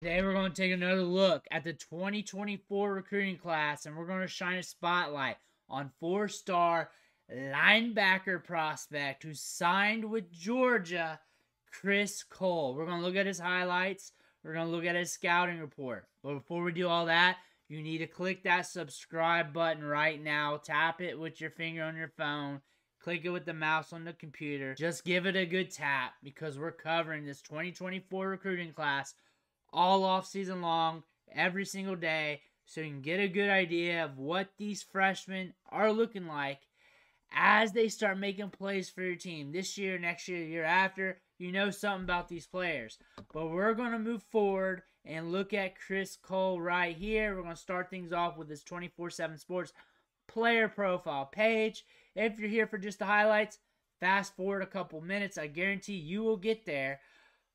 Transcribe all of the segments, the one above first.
Today we're going to take another look at the 2024 recruiting class, and we're going to shine a spotlight on four-star linebacker prospect who signed with Georgia, Chris Cole. We're going to look at his highlights. We're going to look at his scouting report. But before we do all that, you need to click that subscribe button right now. Tap it with your finger on your phone. Click it with the mouse on the computer. Just give it a good tap because we're covering this 2024 recruiting class all off season long, every single day, so you can get a good idea of what these freshmen are looking like as they start making plays for your team this year, next year, the year after. You know something about these players. But we're going to move forward and look at Chris Cole right here. We're going to start things off with this 24/7 Sports player profile page. If you're here for just the highlights, fast forward a couple minutes. I guarantee you will get there.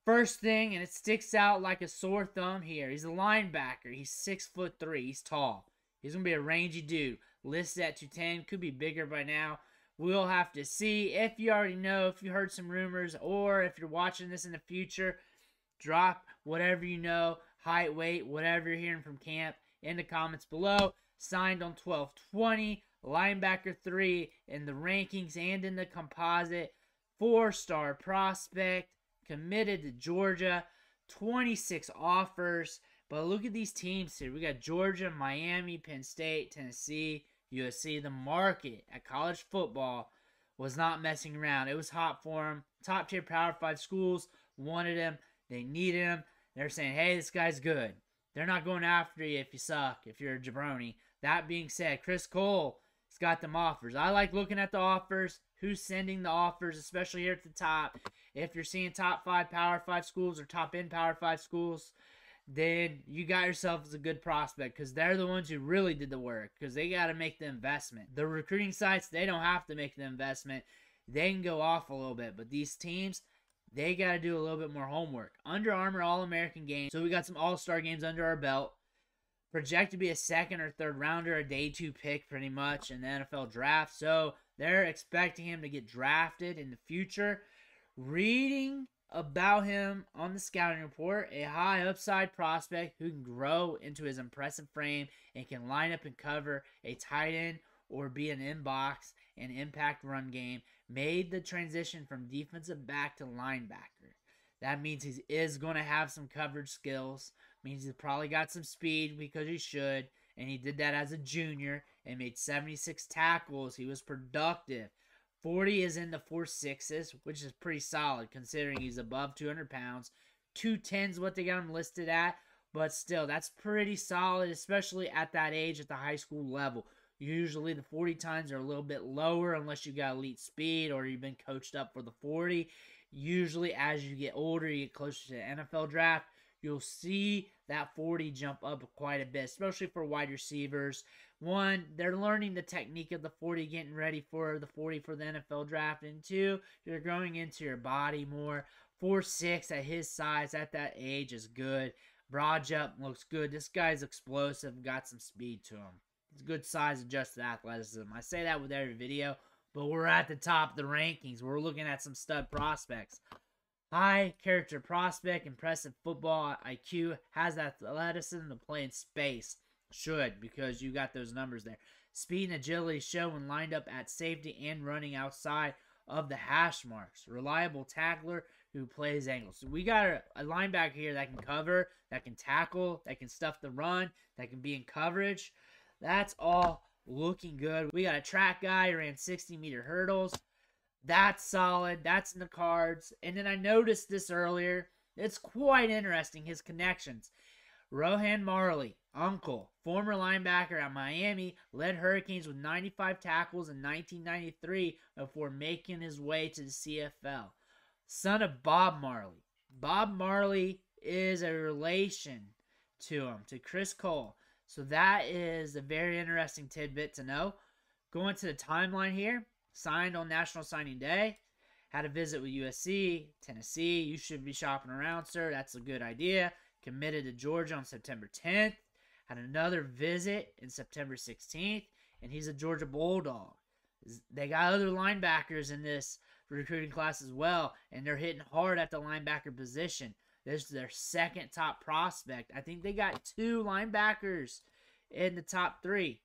First thing, and it sticks out like a sore thumb here, he's a linebacker. He's 6'3". He's tall. He's going to be a rangy dude. Listed at 210. Could be bigger by now. We'll have to see. If you already know, if you heard some rumors, or if you're watching this in the future, drop whatever you know, height, weight, whatever you're hearing from camp in the comments below. Signed on 12/20, linebacker 3 in the rankings and in the composite. 4-star prospect. Committed to Georgia, 26 offers. But look at these teams here. We got Georgia, Miami, Penn State, Tennessee, USC. The market at college football was not messing around. It was hot for him. Top tier Power 5 schools wanted him. They needed him. They're saying, hey, this guy's good. They're not going after you if you suck, if you're a jabroni. That being said, Chris Cole has got them offers. I like looking at the offers. Who's sending the offers, especially here at the top. If you're seeing top 5 Power 5 schools or top end Power 5 schools, then you got yourself as a good prospect because they're the ones who really did the work because they got to make the investment. The recruiting sites, they don't have to make the investment. They can go off a little bit, but these teams, they got to do a little bit more homework. Under Armour All-American games. So we got some All-Star games under our belt. Projected to be a second or third rounder, a day 2 pick pretty much in the NFL draft. So they're expecting him to get drafted in the future. Reading about him on the scouting report, a high upside prospect who can grow into his impressive frame and can line up and cover a tight end or be an in-box and impact run game. Made the transition from defensive back to linebacker. That means he is going to have some coverage skills. Means he's probably got some speed because he should. And he did that as a junior and made 76 tackles. He was productive. 40 is in the 4.6s, which is pretty solid considering he's above 200 pounds. 210 is what they got him listed at. But still, that's pretty solid, especially at that age at the high school level. Usually the 40 times are a little bit lower unless you got elite speed or you've been coached up for the 40. Usually as you get older, you get closer to the NFL draft, you'll see that 40 jump up quite a bit, especially for wide receivers. One, they're learning the technique of the 40, getting ready for the 40 for the NFL draft. And two, you're growing into your body more. 4.6 at his size at that age is good. Broad jump looks good. This guy's explosive, got some speed to him. It's good size, adjusted athleticism. I say that with every video, but we're at the top of the rankings. We're looking at some stud prospects. High character prospect, impressive football IQ, has athleticism to play in space. Should, because you got those numbers there. Speed and agility show when lined up at safety and running outside of the hash marks. Reliable tackler who plays angles. So we got a linebacker here that can cover, that can tackle, that can stuff the run, that can be in coverage. That's all looking good. We got a track guy who ran 60-meter hurdles. That's solid. That's in the cards. And then I noticed this earlier. It's quite interesting, his connections. Rohan Marley, uncle, former linebacker at Miami, led Hurricanes with 95 tackles in 1993 before making his way to the CFL. Son of Bob Marley. Bob Marley is a relation to him, to Chris Cole. So that is a very interesting tidbit to know. Going to the timeline here. Signed on National Signing Day. Had a visit with USC, Tennessee. You should be shopping around, sir. That's a good idea. Committed to Georgia on September 10th. Had another visit in September 16th. And he's a Georgia Bulldog. They got other linebackers in this recruiting class as well. And they're hitting hard at the linebacker position. This is their second top prospect. I think they got 2 linebackers in the top 3.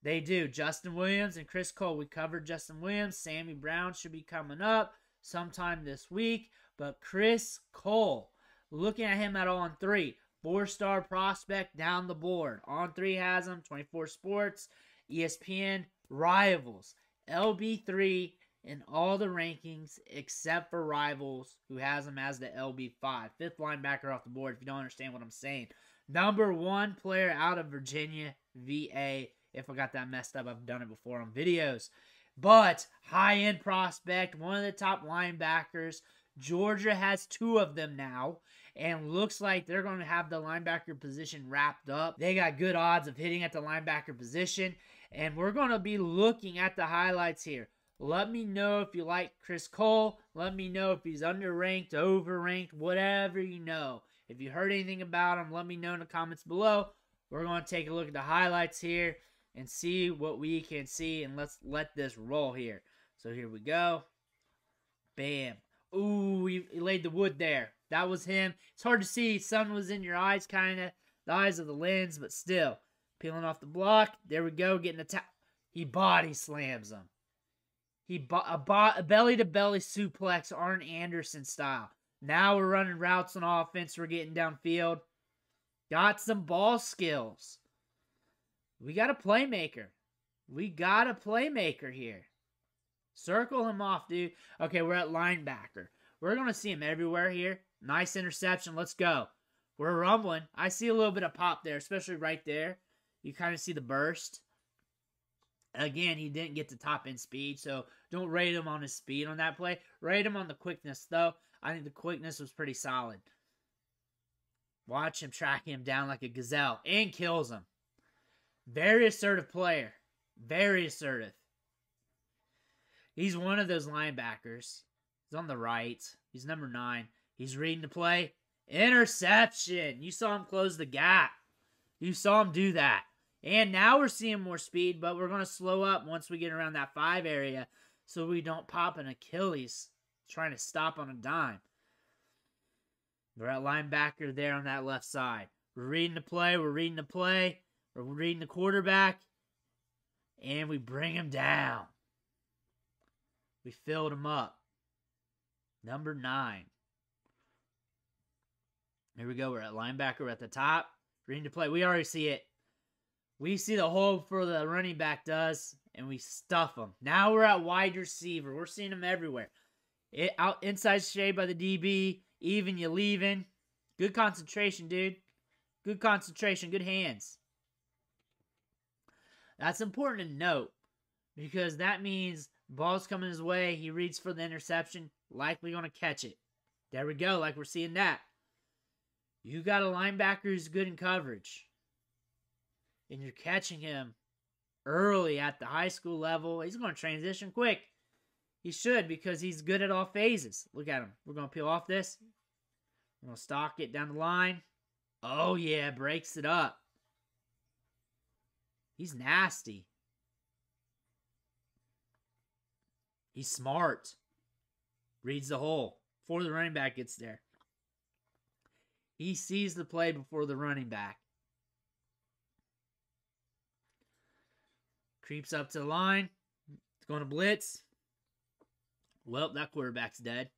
They do. Justin Williams and Chris Cole. We covered Justin Williams. Sammy Brown should be coming up sometime this week. But Chris Cole, looking at him at On 3, 4-star prospect down the board. On 3 has him. 24 Sports, ESPN, Rivals, LB3 in all the rankings except for Rivals, who has him as the LB5. 5th linebacker off the board, if you don't understand what I'm saying. Number 1 player out of Virginia, VA. If I got that messed up, I've done it before on videos. But high-end prospect, one of the top linebackers. Georgia has 2 of them now, and looks like they're going to have the linebacker position wrapped up. They got good odds of hitting at the linebacker position, and we're going to be looking at the highlights here. Let me know if you like Chris Cole. Let me know if he's underranked, overranked, whatever you know. If you heard anything about him, let me know in the comments below. We're going to take a look at the highlights here and see what we can see, and let's let this roll here. So here we go. Bam. Ooh, he laid the wood there. That was him. It's hard to see. Sun was in your eyes, kind of. The eyes of the lens, but still. Peeling off the block. There we go. Getting the tap. He body slams him. A belly-to-belly suplex, Arn Anderson style. Now we're running routes on offense. We're getting downfield. Got some ball skills. We got a playmaker. We got a playmaker here. Circle him off, dude. Okay, we're at linebacker. We're going to see him everywhere here. Nice interception. Let's go. We're rumbling. I see a little bit of pop there, especially right there. You kind of see the burst. Again, he didn't get the top end speed, so don't rate him on his speed on that play. Rate him on the quickness, though. I think the quickness was pretty solid. Watch him track him down like a gazelle and kills him. Very assertive player. Very assertive. He's one of those linebackers. He's on the right. He's number 9. He's reading the play. Interception. You saw him close the gap. You saw him do that. And now we're seeing more speed, but we're going to slow up once we get around that 5 area so we don't pop an Achilles trying to stop on a dime. We're at linebacker there on that left side. We're reading the play. We're reading the play. We're reading the quarterback. And we bring him down. We filled him up. Number 9. Here we go. We're at linebacker. We're at the top. Reading the play. We already see it. We see the hole for the running back does, and we stuff him. Now we're at wide receiver. We're seeing him everywhere. Out inside shade by the DB. Even you leaving. Good concentration, dude. Good concentration. Good hands. That's important to note because that means ball's coming his way. He reads for the interception. Likely going to catch it. There we go. Like we're seeing that. You got a linebacker who's good in coverage. And you're catching him early at the high school level. He's going to transition quick. He should because he's good at all phases. Look at him. We're going to peel off this. We're going to stalk it down the line. Oh, yeah. Breaks it up. He's nasty. He's smart. Reads the hole before the running back gets there. He sees the play before the running back. Creeps up to the line. It's going to blitz. Well, that quarterback's dead.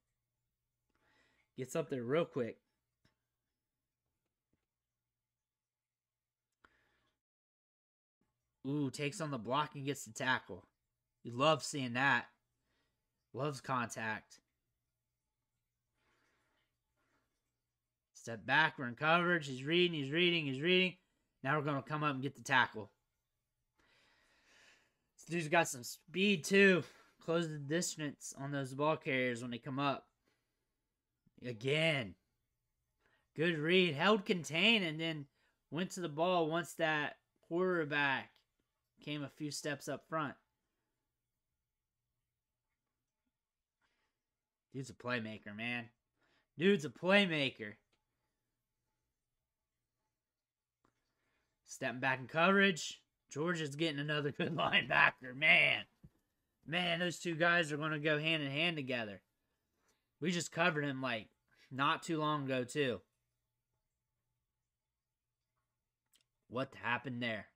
Gets up there real quick. Ooh, takes on the block and gets the tackle. You love seeing that. Loves contact. Step back. We're in coverage. He's reading. He's reading. He's reading. Now we're going to come up and get the tackle. This dude's got some speed too. Close the distance on those ball carriers when they come up. Again. Good read. Held contain and then went to the ball once that quarterback came a few steps up front. Dude's a playmaker, man. Dude's a playmaker. Stepping back in coverage. Georgia's getting another good linebacker. Man, those two guys are going to go hand in hand together. We just covered him like Not too long ago, too. What happened there?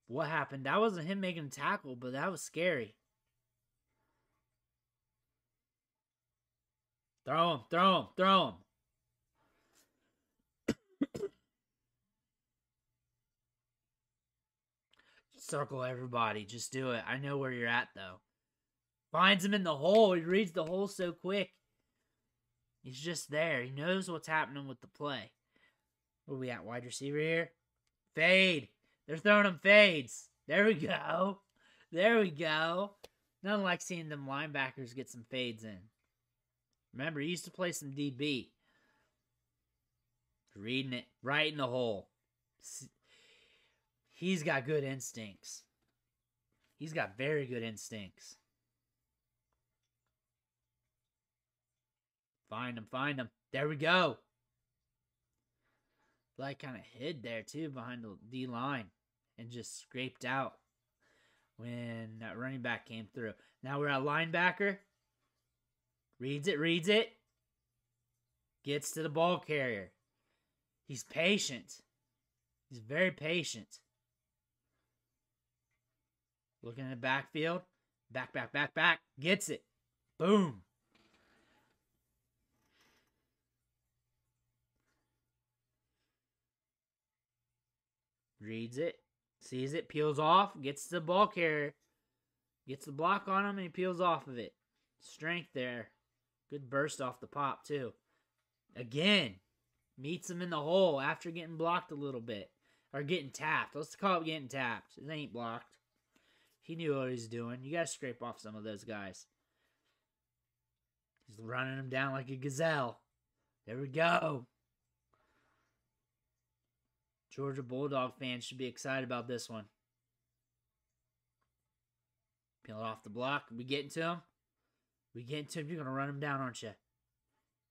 What happened? That wasn't him making a tackle, but that was scary. Throw him, throw him, throw him. Circle everybody. Just do it. I know where you're at, though. Finds him in the hole. He reads the hole so quick. He's just there. He knows what's happening with the play. What are we at? Wide receiver here? Fade. They're throwing him fades. There we go. There we go. Nothing like seeing them linebackers get some fades in. Remember, he used to play some DB. Reading it right in the hole. He's got good instincts. He's got very good instincts. Find him, find him. There we go. Like kind of hid there too behind the D line and just scraped out when that running back came through. Now we're at linebacker. Reads it. Gets to the ball carrier. He's patient. He's very patient. Looking in the backfield. Back. Gets it. Boom. Reads it. Sees it. Peels off. Gets to the ball carrier. Gets the block on him and he peels off of it. Strength there. Good burst off the pop too. Again. Meets him in the hole after getting blocked a little bit. Or getting tapped. Let's call it getting tapped. It ain't blocked. He knew what he was doing. You got to scrape off some of those guys. He's running them down like a gazelle. There we go. Georgia Bulldog fans should be excited about this one. Peel it off the block. We getting to him? We getting to him. You're going to run him down, aren't you?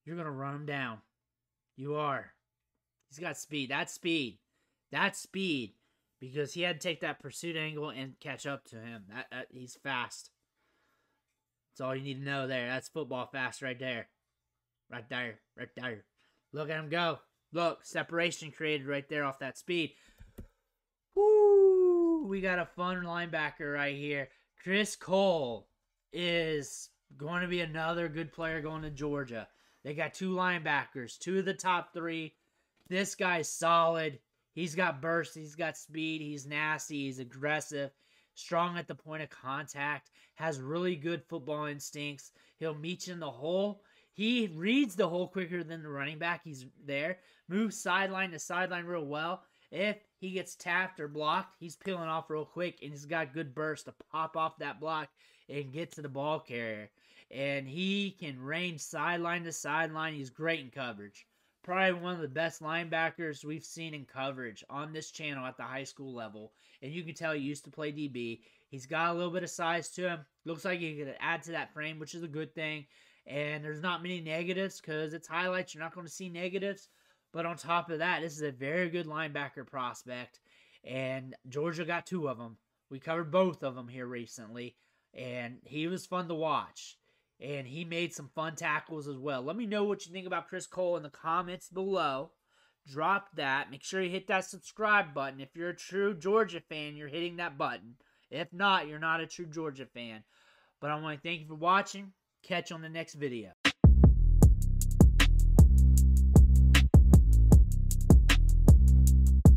You're going to run him down. You are. He's got speed. That's speed. That's speed. Because he had to take that pursuit angle and catch up to him. He's fast. That's all you need to know there. That's football fast right there. Right there. Right there. Look at him go. Look, separation created right there off that speed. Woo! We got a fun linebacker right here. Chris Cole is going to be another good player going to Georgia. They got two linebackers, two of the top three. This guy's solid. He's got burst. He's got speed. He's nasty. He's aggressive. Strong at the point of contact. Has really good football instincts. He'll meet you in the hole. He reads the hole quicker than the running back. He's there. Moves sideline to sideline real well. If he gets tapped or blocked, he's peeling off real quick. And he's got good burst to pop off that block and get to the ball carrier. And he can range sideline to sideline. He's great in coverage. Probably one of the best linebackers we've seen in coverage on this channel at the high school level. And you can tell he used to play DB. He's got a little bit of size to him. Looks like he could add to that frame, which is a good thing. And there's not many negatives because it's highlights. You're not going to see negatives. But on top of that, this is a very good linebacker prospect. And Georgia got two of them. We covered both of them here recently. And he was fun to watch. And he made some fun tackles as well. Let me know what you think about Chris Cole in the comments below. Drop that. Make sure you hit that subscribe button. If you're a true Georgia fan, you're hitting that button. If not, you're not a true Georgia fan. But I want to thank you for watching. Catch you on the next video.